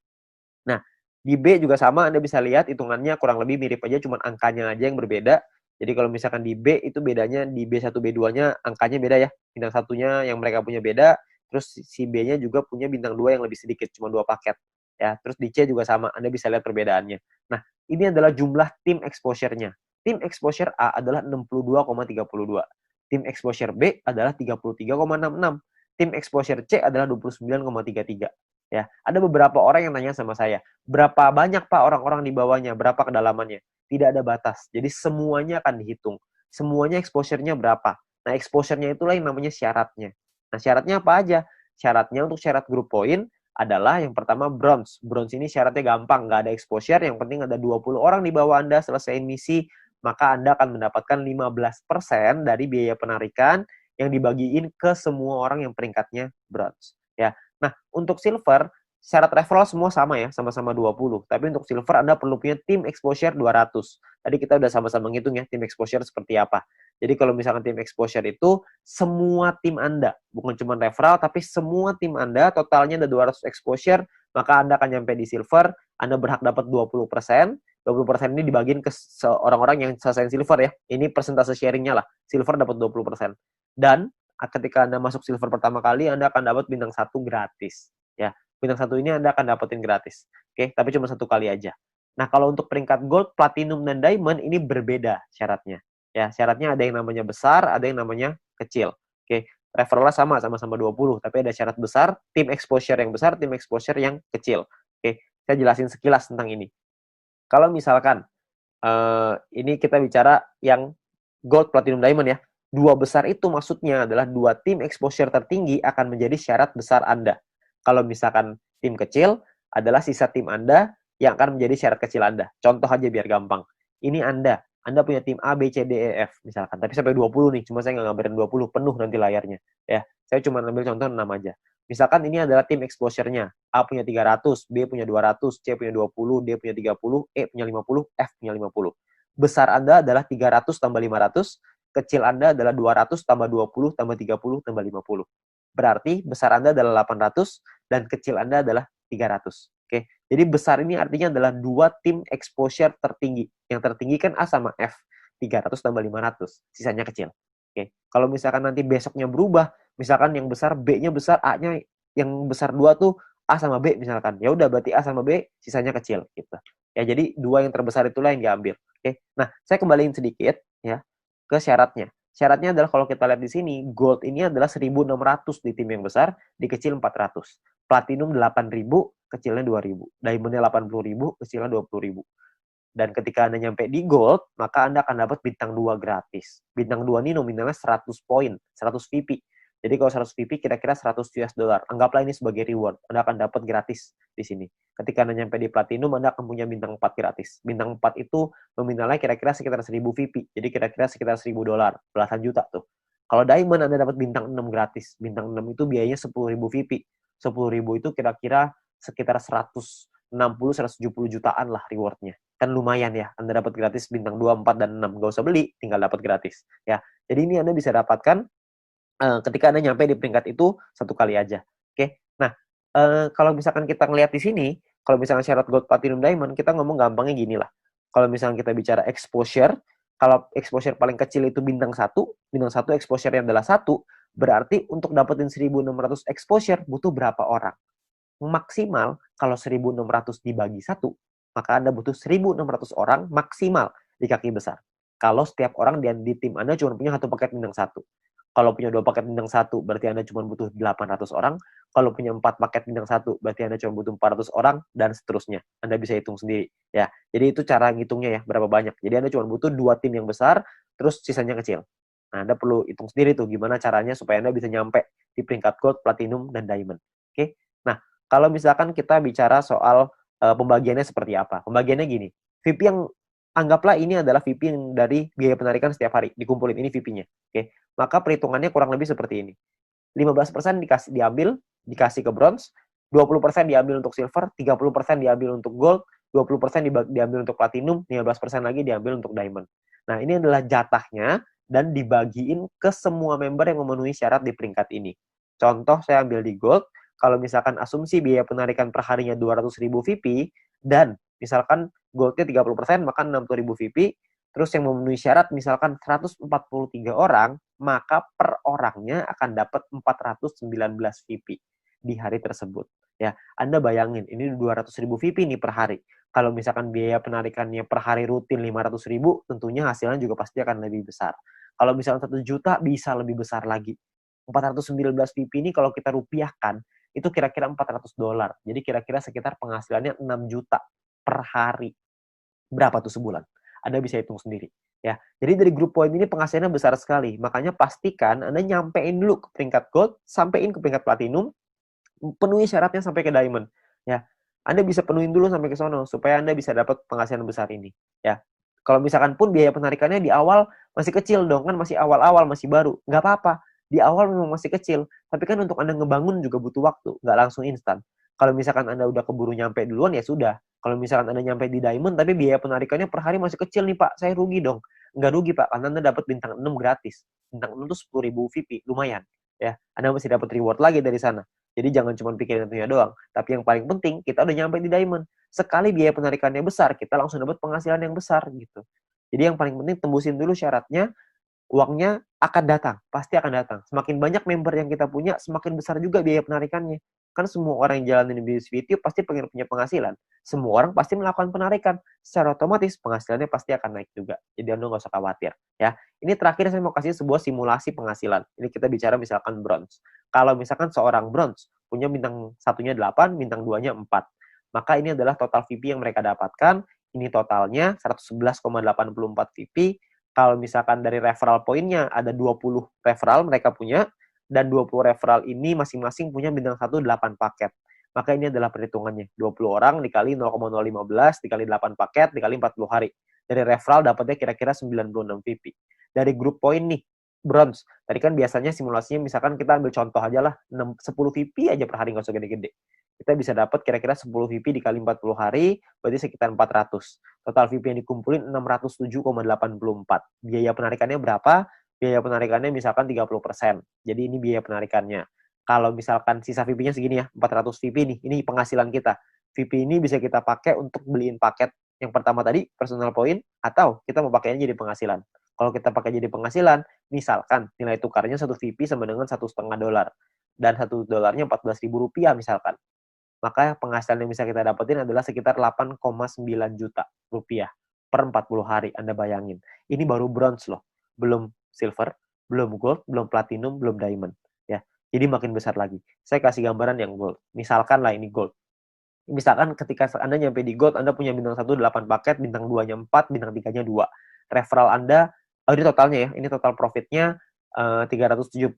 Nah, di B juga sama, Anda bisa lihat hitungannya kurang lebih mirip aja, cuma angkanya aja yang berbeda. Jadi kalau misalkan di B itu bedanya di B1, B2-nya angkanya beda ya. Bintang satunya yang mereka punya beda, terus si B-nya juga punya bintang 2 yang lebih sedikit, cuma 2 paket. Ya, terus di C juga sama, Anda bisa lihat perbedaannya. Nah, ini adalah jumlah tim exposure-nya. Tim exposure A adalah 62,32. Tim exposure B adalah 33,66. Tim exposure C adalah 29,33. Ya, ada beberapa orang yang nanya sama saya, berapa banyak Pak orang-orang di bawahnya, berapa kedalamannya? Tidak ada batas. Jadi semuanya akan dihitung. Semuanya exposure-nya berapa. Nah, exposure-nya itulah yang namanya syaratnya. Nah, syaratnya apa aja? Syaratnya untuk syarat group point adalah yang pertama bronze. Bronze ini syaratnya gampang, nggak ada exposure, yang penting ada 20 orang di bawah Anda selesaiin misi, maka Anda akan mendapatkan 15% dari biaya penarikan yang dibagiin ke semua orang yang peringkatnya bronze. Ya. Nah, untuk silver, syarat referral semua sama ya, sama-sama 20. Tapi untuk silver Anda perlu punya tim exposure 200. Tadi kita udah sama-sama ngitung ya, tim exposure seperti apa. Jadi kalau misalkan tim exposure itu semua tim Anda, bukan cuma referral, tapi semua tim Anda totalnya ada 200 exposure, maka Anda akan nyampe di silver, Anda berhak dapat 20%. 20% ini dibagiin ke orang-orang yang selesai silver ya. Ini persentase sharingnya lah. Silver dapat 20%. Dan ketika Anda masuk silver pertama kali, Anda akan dapat bintang 1 gratis. Ya, bintang 1 ini Anda akan dapetin gratis. Oke, tapi cuma 1 kali aja. Nah, kalau untuk peringkat gold, platinum, dan diamond ini berbeda syaratnya. Ya, syaratnya ada yang namanya besar, ada yang namanya kecil. Oke, referralnya sama-sama 20, tapi ada syarat besar, tim exposure yang besar, tim exposure yang kecil. Oke, saya jelasin sekilas tentang ini. Kalau misalkan ini kita bicara yang gold, platinum, diamond ya. 2 besar itu maksudnya adalah 2 tim exposure tertinggi akan menjadi syarat besar Anda. Kalau misalkan tim kecil adalah sisa tim Anda yang akan menjadi syarat kecil Anda. Contoh aja biar gampang. Ini Anda punya tim A, B, C, D, E, F misalkan. Tapi sampai 20 nih, cuma saya nggak ngambilin 20, penuh nanti layarnya. Ya, saya cuma ambil contoh 6 aja. Misalkan ini adalah tim exposure-nya. A punya 300, B punya 200, C punya 20, D punya 30, E punya 50, F punya 50. besar Anda adalah 300 tambah 500, kecil Anda adalah 200 tambah 20 tambah 30 tambah 50. Berarti besar Anda adalah 800 dan kecil Anda adalah 300. Oke. Jadi besar ini artinya adalah dua tim exposure tertinggi. Yang tertinggi kan A sama F. 300 tambah 500. Sisanya kecil. Oke. Kalau misalkan nanti besoknya berubah, misalkan yang besar B-nya besar, A-nya yang besar 2 tuh A sama B misalkan. Ya udah berarti A sama B sisanya kecil gitu. Ya jadi dua yang terbesar itulah yang diambil. Oke. Nah, saya kembaliin sedikit ya ke syaratnya. Syaratnya adalah kalau kita lihat di sini, gold ini adalah 1.600 di tim yang besar, di kecil 400. Platinum 8.000, kecilnya 2.000. Diamondnya 80.000, kecilnya 20.000. Dan ketika Anda nyampe di gold, maka Anda akan dapat bintang 2 gratis. Bintang 2 ini nominalnya 100 poin, 100 VP. Jadi kalau 100 VP kira-kira 100 US dollar. Anggaplah ini sebagai reward. Anda akan dapat gratis di sini. Ketika Anda nyampe di platinum, Anda akan punya bintang 4 gratis. Bintang 4 itu nominalnya kira-kira sekitar 1.000 VP. Jadi kira-kira sekitar 1.000 dolar, belasan juta tuh. Kalau diamond Anda dapat bintang 6 gratis. Bintang 6 itu biayanya 10.000 VP. 10.000 itu kira-kira sekitar 160-170 jutaan lah rewardnya. Kan lumayan ya, Anda dapat gratis bintang 2, 4, dan 6. Nggak usah beli, tinggal dapat gratis. Ya, jadi ini Anda bisa dapatkan ketika Anda nyampe di peringkat itu satu kali aja. Oke, nah kalau misalkan kita ngelihat di sini, kalau misalkan syarat gold, platinum, diamond, kita ngomong gampangnya gini lah. Kalau misalkan kita bicara exposure, kalau exposure paling kecil itu bintang 1 exposure-nya adalah 1, berarti untuk dapetin 1.600 exposure butuh berapa orang? Maksimal kalau 1.600 dibagi 1, maka Anda butuh 1.600 orang maksimal di kaki besar. Kalau setiap orang di tim Anda cuma punya satu paket bintang 1. Kalau punya 2 paket bintang 1, berarti Anda cuma butuh 800 orang. Kalau punya 4 paket bintang 1, berarti Anda cuma butuh 400 orang, dan seterusnya. Anda bisa hitung sendiri. Ya, jadi itu cara ngitungnya ya, berapa banyak. Jadi Anda cuma butuh 2 tim yang besar, terus sisanya kecil. Nah, Anda perlu hitung sendiri tuh, gimana caranya supaya Anda bisa nyampe di peringkat gold, platinum, dan diamond. Oke? Nah, kalau misalkan kita bicara soal pembagiannya seperti apa. Pembagiannya gini, VP yang anggaplah ini adalah VP yang dari biaya penarikan setiap hari, dikumpulin ini VP-nya. Oke. Maka perhitungannya kurang lebih seperti ini. 15% dikasih ke bronze, 20% diambil untuk silver, 30% diambil untuk gold, 20% diambil untuk platinum, 15% lagi diambil untuk diamond. Nah, ini adalah jatahnya dan dibagiin ke semua member yang memenuhi syarat di peringkat ini. Contoh saya ambil di gold, kalau misalkan asumsi biaya penarikan per harinya 200.000 VP, dan misalkan goldnya 30%, maka 60.000 VP, terus yang memenuhi syarat misalkan 143 orang, maka per orangnya akan dapat 419 VP di hari tersebut. Ya, Anda bayangin, ini 200.000 VP nih per hari. Kalau misalkan biaya penarikannya per hari rutin 500.000, tentunya hasilnya juga pasti akan lebih besar. Kalau misalkan 1 juta, bisa lebih besar lagi. 419 VP ini kalau kita rupiahkan, itu kira-kira 400 dolar. Jadi kira-kira sekitar penghasilannya 6 juta per hari. Berapa tuh sebulan? Anda bisa hitung sendiri. Ya, jadi dari grup poin ini penghasilannya besar sekali. Makanya pastikan Anda nyampein dulu ke peringkat gold, sampein ke peringkat platinum, penuhi syaratnya sampai ke diamond. Ya, Anda bisa penuhin dulu sampai ke sono supaya Anda bisa dapat penghasilan besar ini. Ya, kalau misalkan pun biaya penarikannya di awal masih kecil dong, kan masih awal-awal, masih baru. Nggak apa-apa. Di awal memang masih kecil, tapi kan untuk Anda ngebangun juga butuh waktu, nggak langsung instan. Kalau misalkan Anda udah keburu nyampe duluan, ya sudah. Kalau misalkan Anda nyampe di diamond, tapi biaya penarikannya per hari masih kecil nih Pak, saya rugi dong. Nggak rugi Pak, karena Anda dapat bintang 6 gratis. Bintang 6 itu 10.000 VP, lumayan. Ya, Anda masih dapat reward lagi dari sana. Jadi jangan cuma pikirin tentunya doang. Tapi yang paling penting, kita udah nyampe di diamond. Sekali biaya penarikannya besar, kita langsung dapat penghasilan yang besar gitu. Jadi yang paling penting tembusin dulu syaratnya, uangnya akan datang, pasti akan datang. Semakin banyak member yang kita punya, semakin besar juga biaya penarikannya. Kan semua orang yang jalanin bisnis video pasti pengen punya penghasilan. Semua orang pasti melakukan penarikan. Secara otomatis penghasilannya pasti akan naik juga. Jadi Anda nggak usah khawatir. Ya, ini terakhir saya mau kasih sebuah simulasi penghasilan. Ini kita bicara misalkan bronze. Kalau misalkan seorang bronze punya bintang satunya 8, bintang 2-nya 4. Maka ini adalah total VP yang mereka dapatkan. Ini totalnya 111,84 VP. Kalau misalkan dari referral poinnya ada 20 referral mereka punya, dan 20 referral ini masing-masing punya bintang 1 8 paket. Maka ini adalah perhitungannya. 20 orang dikali 0,015 dikali 8 paket dikali 40 hari. Dari referral dapatnya kira-kira 96 VP. Dari grup poin nih, bronze. Tadi kan biasanya simulasinya misalkan kita ambil contoh aja lah, 10 VP aja per hari, nggak usah gede-gede. Kita bisa dapat kira-kira 10 VP dikali 40 hari, berarti sekitar 400. Total VP yang dikumpulin 607,84. Biaya penarikannya berapa? Biaya penarikannya misalkan 30%. Jadi ini biaya penarikannya. Kalau misalkan sisa VP-nya segini ya, 400 VP nih, ini penghasilan kita. VP ini bisa kita pakai untuk beliin paket yang pertama tadi, personal point, atau kita mau pakainya jadi penghasilan. Kalau kita pakai jadi penghasilan, misalkan nilai tukarnya satu VP sama dengan $1,5, dan $1 14.000 rupiah misalkan, maka penghasilan yang bisa kita dapetin adalah sekitar 8,9 juta rupiah per 40 hari. Anda bayangin, ini baru bronze loh, belum silver, belum gold, belum platinum, belum diamond, ya. Jadi makin besar lagi. Saya kasih gambaran yang gold. Misalkan lah ini gold. Misalkan ketika Anda nyampe di gold, Anda punya bintang 1 8 paket, bintang 2-nya 4, bintang 3-nya 2. Referral Anda, ini totalnya ya, ini total profitnya 371,84.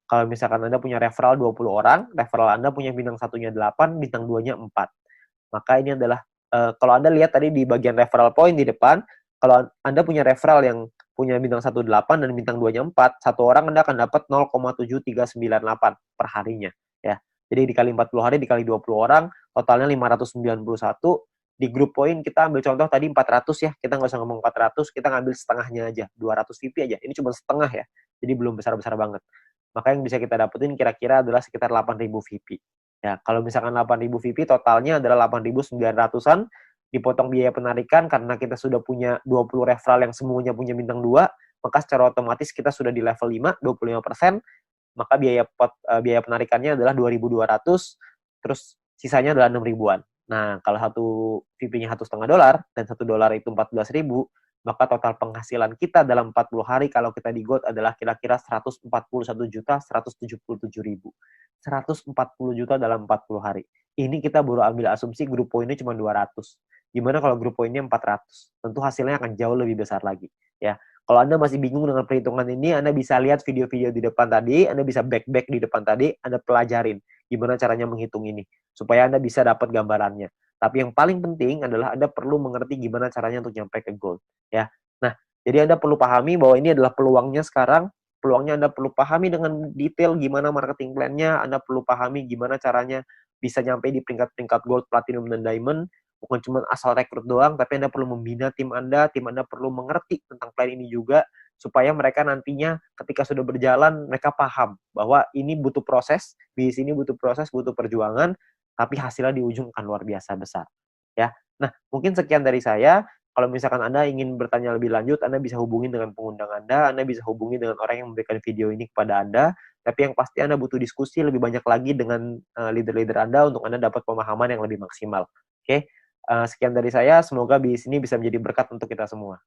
Kalau misalkan Anda punya referral 20 orang, referral Anda punya bintang 1-nya 8, bintang 2-nya 4. Maka ini adalah, kalau Anda lihat tadi di bagian referral point di depan, kalau Anda punya referral yang punya bintang 1 8 dan bintang 2-nya 4, satu orang Anda akan dapat 0,7398 per harinya, ya. Jadi dikali 40 hari, dikali 20 orang, totalnya 591. Di grup poin kita ambil contoh tadi 400 ya, kita nggak usah ngomong 400, kita ngambil setengahnya aja, 200 VP aja. Ini cuma setengah ya, jadi belum besar-besar banget. Maka yang bisa kita dapetin kira-kira adalah sekitar 8.000 VP. Ya, kalau misalkan 8.000 VP, totalnya adalah 8.900-an, dipotong biaya penarikan karena kita sudah punya 20 referral yang semuanya punya bintang 2, maka secara otomatis kita sudah di level 5, 25%, maka biaya penarikannya adalah 2.200, terus sisanya adalah 6 ribuan. Nah, kalau satu VP-nya $1,5 dan $1 itu 14.000, maka total penghasilan kita dalam 40 hari kalau kita di gold adalah kira-kira 141.177.000. 140 juta dalam 40 hari. Ini kita baru ambil asumsi grup poinnya cuma 200. Gimana kalau grup poinnya 400? Tentu hasilnya akan jauh lebih besar lagi, ya. Kalau Anda masih bingung dengan perhitungan ini, Anda bisa lihat video-video di depan tadi, Anda bisa back di depan tadi, Anda pelajarin gimana caranya menghitung ini, supaya Anda bisa dapat gambarannya. Tapi yang paling penting adalah Anda perlu mengerti gimana caranya untuk nyampe ke gold, ya. Nah, jadi Anda perlu pahami bahwa ini adalah peluangnya sekarang, peluangnya Anda perlu pahami dengan detail gimana marketing plan-nya, Anda perlu pahami gimana caranya bisa nyampe di peringkat-peringkat gold, platinum, dan diamond. Bukan cuma asal rekrut doang, tapi Anda perlu membina tim Anda perlu mengerti tentang plan ini juga, supaya mereka nantinya ketika sudah berjalan, mereka paham bahwa ini butuh proses, di sini butuh proses, butuh perjuangan, tapi hasilnya di ujung akan luar biasa besar. Ya, nah mungkin sekian dari saya. Kalau misalkan Anda ingin bertanya lebih lanjut, Anda bisa hubungi dengan pengundang Anda bisa hubungi dengan orang yang memberikan video ini kepada Anda, tapi yang pasti Anda butuh diskusi lebih banyak lagi dengan leader-leader Anda untuk Anda dapat pemahaman yang lebih maksimal. Oke? Sekian dari saya, semoga bisnis ini bisa menjadi berkat untuk kita semua.